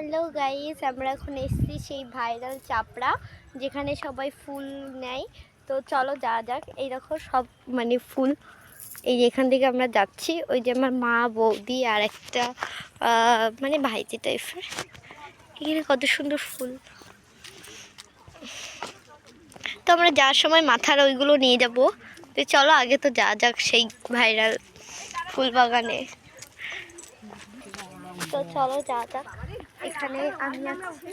Hello guys, আমরা এখন এসেছি সেই ভাইরাল চাপড়া যেখানে সবাই ফুল নেয়। তো চলো যাওয়া যাক। এই দেখো সব মানে ফুল, এই এখান থেকে আমরা যাচ্ছি। ওই যে আমার মা, বৌদি আর একটা মানে ভাইজি টাইপের। এখানে কত সুন্দর ফুল। তো আমরা যাওয়ার সময় মাথার ওইগুলো নিয়ে যাব। তো চলো আগে তো যাওয়া যাক সেই ভাইরাল ফুল বাগানে। তো চলো যাওয়া যাক। এখানে আমি আছি,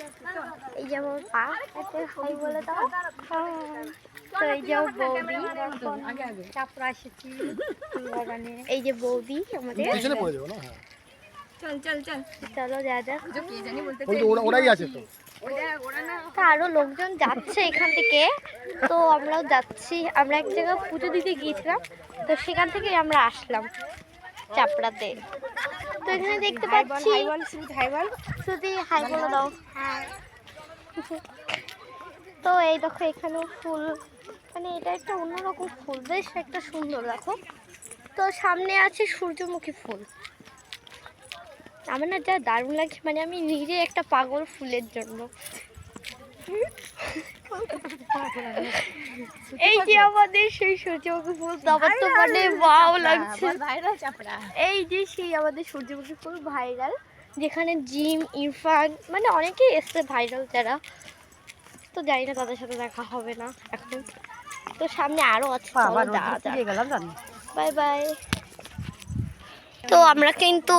এই যে আমার পা, একটা হাই বলে দাও। তো এই যে বৌদি, চাপড়া এসেছি বাগানে। এই যে বৌদি আমাদের। চল চল চল চলো যাওয়া যাক। ওরাই আছে তো। তো আরো লোকজন যাচ্ছে এখান থেকে, তো আমরাও যাচ্ছি। আমরা এক জায়গায় পুজো দিতে গিয়েছিলাম, তো সেখান থেকে আমরা আসলাম চাপড়াতে। তো এখানে দেখতে পাচ্ছি, শুধু হাই বলে দাও। তো এই দেখো এখানেও ফুল, মানে এটা একটা অন্যরকম ফুল, বেশ একটা সুন্দর। দেখো তো সামনে আছে সূর্যমুখী ফুল। আমার না যা দারুণ লাগছে, মানে আমি নিজে একটা পাগল ফুলের জন্য। এই যে আমাদের সেই সূর্যমুখী ফুল, আমার তো মানে ওয়াও লাগছে। এই যে সেই আমাদের সূর্যমুখী ফুল ভাইরাল, যেখানে জিম, ইরফান, মানে অনেকেই এসছে ভাইরাল যারা। তো জানি না তাদের সাথে দেখা হবে না এখন। তো সামনে আরো আছে, বাই বাই। তো আমরা কিন্তু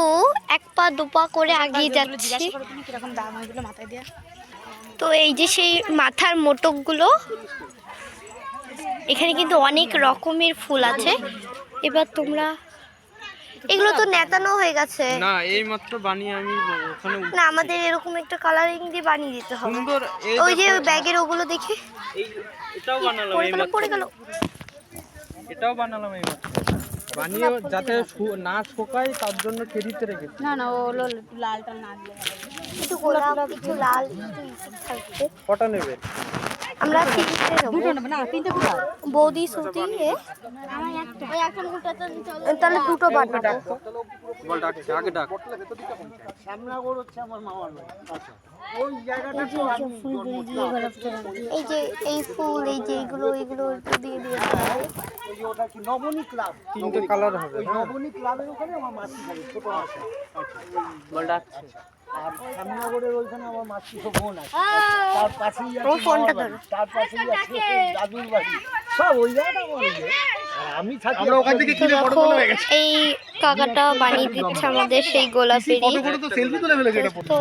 এক পা দুপা করে এগিয়ে যাচ্ছি। তো এই যে সেই মাথার মোটকগুলো, এখানে কিন্তু অনেক রকমের ফুল আছে। এবার তোমরা, এগুলো তো নেতানো হয়ে গেছে না, এই মাত্র বানিয়ে আমি ওখানে না, আমাদের এরকম একটা কালারিং দিয়ে বানিয়ে দিতে হবে। সুন্দর। ওই যে ব্যাগের ওগুলো দেখে এটাও বানালাম এই মাত্র, পড়ে গেল। এটাও বানালাম এই মাত্র বানিয়ে, যাতে না শুকায় তার জন্য কেরিতে রেখেছি। না না, ও হলো লাল টাল না দিলে একটু গোলাপ, একটু লাল, একটু ইসব থাকবে। কটা নেবে? আমরা তিনটে নেবো। দুটো নেবে না, তিনটে ফুল বৌদি সুতি তাহলে দুটো বানাবো। বল ডাকছে, আগে ডাক। এই যে এই ফুল, এই যে এইগুলো, এগুলো একটু দিয়ে দিয়ে তিনটে কালার হবে। বল ডাকছে। আর শ্যামনগরের ওইখানে আমার মাতৃ বোন আছে, তার পাশেই আছে ফোনটা ধরো। তার পাশেই আছে দাদুর বাড়ি, সব ওই জায়গাটা বলবে। আমি থাকি, আমরা ওখান থেকে তো দেখো এই কাকাটা বানিয়ে দিচ্ছে আমাদের সেই গোলাপেরই। সেলফি তুলে ফেলেছে এটা। তো